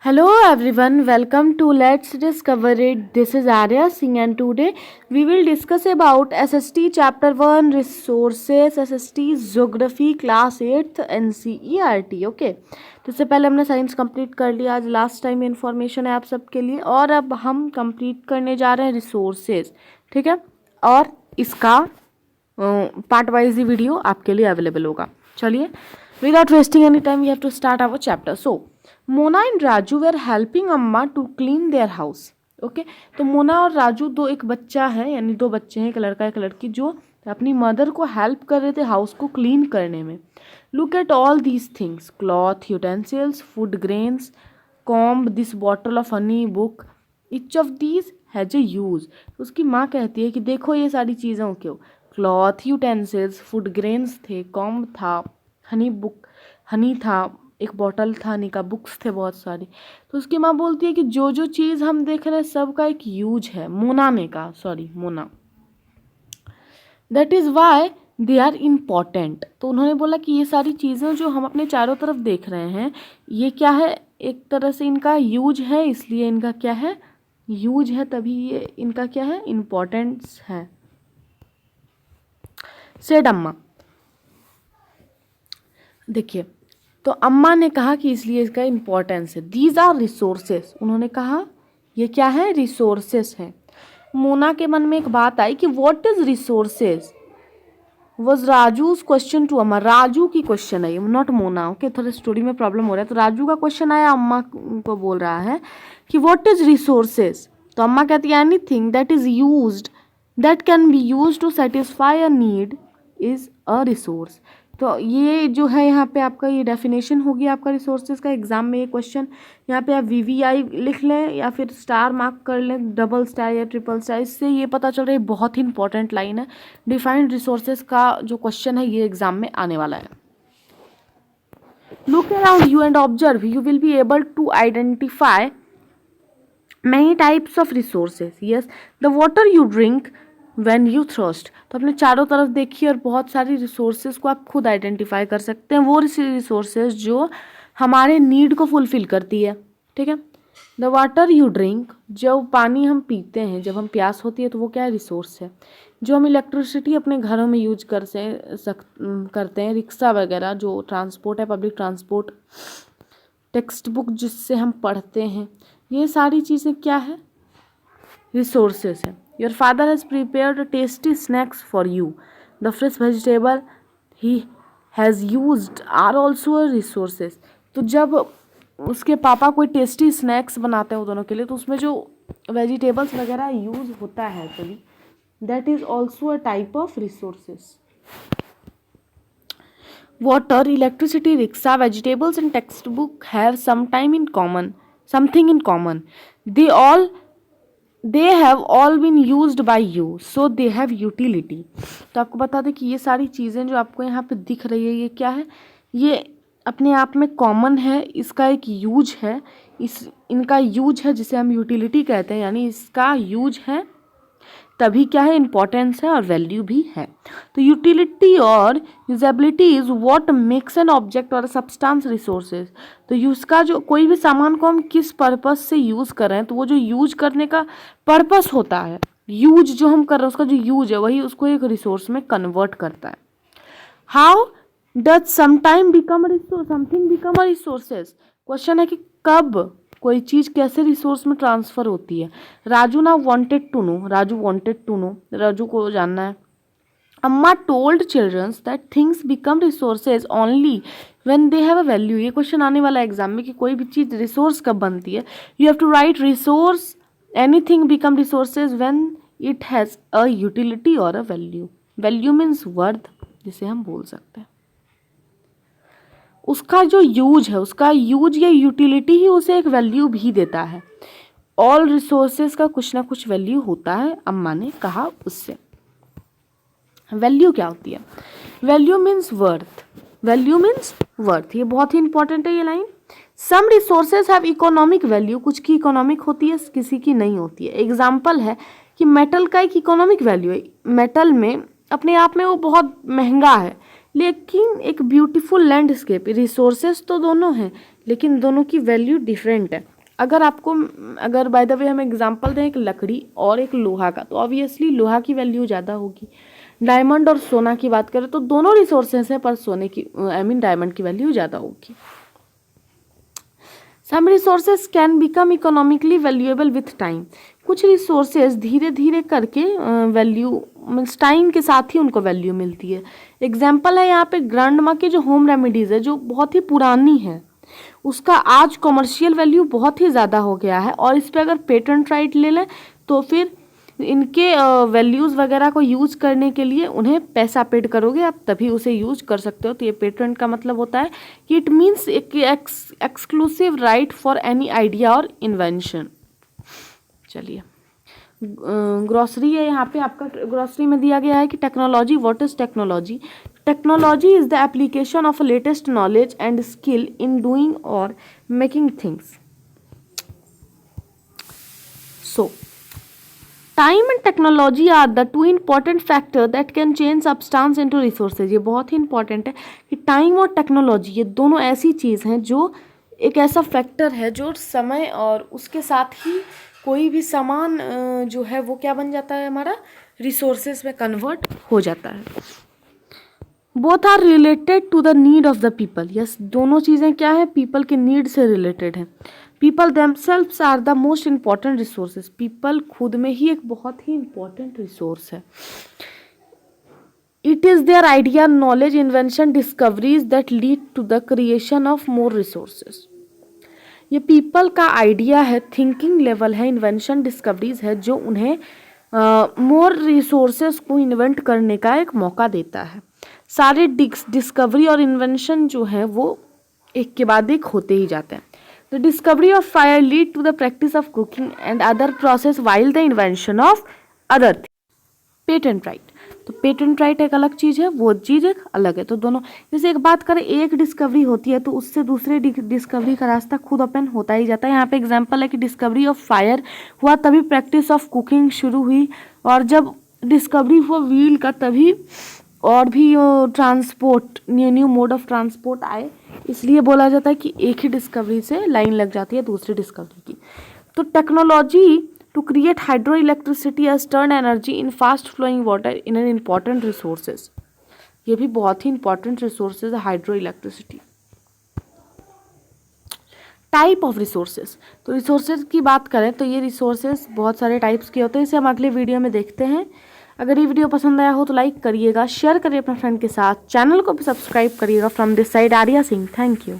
Hello everyone, welcome to Let's Discover It. This is Arya Singh and today we will discuss about SST Chapter 1 Resources, SST Geography Class 8th NCERT. Okay, तो इससे पहले हमने science complete कर लिया. आज last time information है आप सबके लिए और अब हम कंप्लीट करने जा रहे हैं रिसोर्सेज. ठीक है, और इसका पार्ट वाइज ही वीडियो आपके लिए अवेलेबल होगा. चलिए, without wasting any time we have to start our chapter. So Mona and Raju were helping Amma to clean their house. Okay, तो मोना और राजू दो, एक बच्चा है यानी दो बच्चे हैं, एक लड़का एक लड़की, जो अपनी मदर को हेल्प कर रहे थे हाउस को क्लीन करने में. Look at all these things, cloth, utensils, food grains, comb, this bottle of honey, book, each of these has a use. उसकी माँ कहती है कि देखो ये सारी चीज़ों क्यों, क्लॉथ, यूटेंसिल्स, फूड ग्रेन्स थे, कॉम्ब था, हनी था, एक बॉटल था हनी का, बुक्स थे बहुत सारी. तो उसकी माँ बोलती है कि जो जो चीज़ हम देख रहे हैं सबका एक यूज है. Mona, that is why they are important. तो उन्होंने बोला कि ये सारी चीज़ें जो हम अपने चारों तरफ देख रहे हैं ये क्या है, एक तरह से इनका यूज है, इसलिए इनका क्या है, यूज है, तभी ये इनका क्या है, इम्पॉर्टेंस है. सेड अम्मा. देखिए, तो अम्मा ने कहा कि इसलिए इसका इम्पोर्टेंस है. These are resources. उन्होंने कहा ये क्या है, रिसोर्सेस है. मोना के मन में एक बात आई कि what is resources. Was Raju's question to Amma. Raju की क्वेश्चन आई, नॉट मोना. ओके, थोड़ा स्टोरी में प्रॉब्लम हो रहा है. तो राजू का क्वेश्चन आया, अम्मा को बोल रहा है कि व्हाट इज रिसोर्सेस. तो अम्मा कहती है anything that is used, that can be used to satisfy a need is a resource. तो ये जो है यहाँ पे आपका ये डेफिनेशन होगी आपका रिसोर्सेज का. एग्जाम में ये क्वेश्चन यहाँ पे आप VVI लिख लें या फिर स्टार मार्क कर लें, डबल स्टार या ट्रिपल स्टार. इससे ये पता चल रहा है बहुत ही इंपॉर्टेंट लाइन है. डिफाइंड रिसोर्सेज का जो क्वेश्चन है ये एग्जाम में आने वाला है. Look around you and observe, you will be able to identify many types of resources. Yes, the water you drink when you thirst. तो अपने चारों तरफ देखिए और बहुत सारी रिसोर्सेज को आप खुद आइडेंटिफाई कर सकते हैं. वो रिसोर्सेज जो हमारे नीड को फुलफिल करती है. ठीक है, द वाटर यू ड्रिंक, जो पानी हम पीते हैं जब हम प्यास होती है तो वो क्या है, रिसोर्स है. जो हम इलेक्ट्रिसिटी अपने घरों में यूज करते हैं, रिक्शा वगैरह जो ट्रांसपोर्ट है, पब्लिक ट्रांसपोर्ट, टेक्स्ट बुक जिससे हम पढ़ते हैं, ये सारी चीज़ें क्या है, रिसोर्सेस है. Your father has prepared tasty snacks for you, the fresh vegetable he has used are also resources. तो जब उसके पापा कोई टेस्टी स्नैक्स बनाते हैं वो दोनों के लिए, तो उसमें जो वेजिटेबल्स वगैरह यूज होता है actually, that is also a type of resources. Water, electricity, rickshaw, vegetables and textbook have something in common. They have all been used by you, so they have utility. तो आपको बता दें कि ये सारी चीज़ें जो आपको यहाँ पे दिख रही है ये क्या है, ये अपने आप में कॉमन है, इसका एक यूज है, इनका यूज है जिसे हम यूटिलिटी कहते हैं, यानी इसका यूज है तभी क्या है, इंपॉर्टेंस है और वैल्यू भी है. तो यूटिलिटी और usability is what makes an object और सब्सटेंस रिसोर्सेज. तो यूज का जो कोई भी सामान को हम किस पर्पस से यूज कर रहे हैं, तो वो जो यूज करने का पर्पस होता है, यूज जो हम कर रहे हैं उसका जो यूज है वही उसको एक रिसोर्स में कन्वर्ट करता है. How does something become a resources. Question है कि कब कोई चीज़ कैसे रिसोर्स में ट्रांसफ़र होती है. Raju wanted to know, Raju को जानना है. Amma told childrens that things become resources only when they have a value. ये क्वेश्चन आने वाला है एग्जाम में कि कोई भी चीज़ रिसोर्स कब बनती है. You have to write resource, anything become resources when it has a utility और a value. Value means worth, जिसे हम बोल सकते हैं. उसका जो यूज है, उसका यूज या यूटिलिटी ही उसे एक वैल्यू भी देता है. ऑल रिसोर्सेज का कुछ ना कुछ वैल्यू होता है, अम्मा ने कहा उससे. वैल्यू क्या होती है, वैल्यू मीन्स वर्थ. ये बहुत ही इंपॉर्टेंट है ये line. Some resources have economic value, कुछ की इकोनॉमिक होती है, किसी की नहीं होती है. एग्जाम्पल है कि मेटल का एक इकोनॉमिक वैल्यू है, मेटल में अपने आप में वो बहुत महंगा है, लेकिन एक ब्यूटीफुल लैंडस्केप, रिसोर्सेस तो दोनों हैं लेकिन दोनों की वैल्यू डिफरेंट है। अगर बाय द वे हम एग्जांपल दें एक लकड़ी और एक लोहा का, तो ऑब्वियसली लोहा की वैल्यू ज़्यादा होगी। डायमंड और सोना की बात करें तो दोनों रिसोर्सेस हैं, पर सोने की डायमंड की वैल्यू ज़्यादा होगी। Some resources can become economically valuable with time. कुछ रिसोर्सेज धीरे धीरे करके वैल्यू मीन्स टाइम के साथ ही उनको वैल्यू मिलती है। एग्जाम्पल है यहाँ पे ग्रैंड माँ की जो होम रेमेडीज़ है, जो बहुत ही पुरानी है, उसका आज कमर्शियल वैल्यू बहुत ही ज़्यादा हो गया है। और इस पर अगर पेटेंट राइट ले लें तो फिर इनके वैल्यूज़ वगैरह को यूज़ करने के लिए उन्हें पैसा पेड करोगे आप, तभी उसे यूज़ कर सकते हो। तो ये पेटेंट का मतलब होता है कि it means exclusive right for any idea और इन्वेंशन। चलिए, ग्रॉसरी है यहाँ पे आपका। ग्रॉसरी में दिया गया है कि technology, what is technology? Technology is the application of latest knowledge and skill in doing और making things. So time and technology are the two important factor that can change substance into resources. ये बहुत ही important है कि time और technology ये दोनों ऐसी चीज़ हैं जो एक ऐसा फैक्टर है जो समय और उसके साथ ही कोई भी सामान जो है वो क्या बन जाता है, हमारा रिसोर्सेज में कन्वर्ट हो जाता है। Both are related to the need of the people. Yes, दोनों चीज़ें क्या है, पीपल के नीड से रिलेटेड है। People themselves are the most important resources. People खुद में ही एक बहुत ही इम्पॉर्टेंट रिसोर्स है। It is their idea, knowledge, invention, discoveries that lead to the creation of more resources. ये पीपल का आइडिया है, थिंकिंग लेवल है, इन्वेंशन, डिस्कवरीज है, जो उन्हें मोर रिसोर्सेज को इन्वेंट करने का एक मौका देता है। सारे डिस्कवरी और इन्वेंशन जो है वो एक के बाद एक होते ही जाते हैं। The discovery of fire lead to the practice of cooking and other process while the invention of other thing. Patent right, तो पेटेंट राइट एक अलग चीज़ है, वो चीज़ एक अलग है। तो दोनों, जैसे एक बात करें, एक डिस्कवरी होती है तो उससे दूसरे डिस्कवरी का रास्ता खुद ओपन होता ही जाता है। यहाँ पे एग्जांपल है कि डिस्कवरी ऑफ फायर हुआ तभी प्रैक्टिस ऑफ कुकिंग शुरू हुई, और जब डिस्कवरी हुआ व्हील का तभी और भी transport, new mode of transport आए। इसलिए बोला जाता है कि एक ही डिस्कवरी से लाइन लग जाती है दूसरी डिस्कवरी की। तो technology to create hydro electricity as turn energy in fast flowing water in an important resources. ये भी बहुत ही इंपॉर्टेंट रिसोर्सेज है, hydro electricity. Type of resources, तो रिसोर्सेज की बात करें तो ये रिसोर्सेज बहुत सारे टाइप्स के होते हैं। इसे हम अगले वीडियो में देखते हैं। अगर ये वीडियो पसंद आया हो तो लाइक करिएगा, शेयर करिए अपने फ्रेंड के साथ, चैनल को भी सब्सक्राइब करिएगा। From this side Arya Singh, thank you.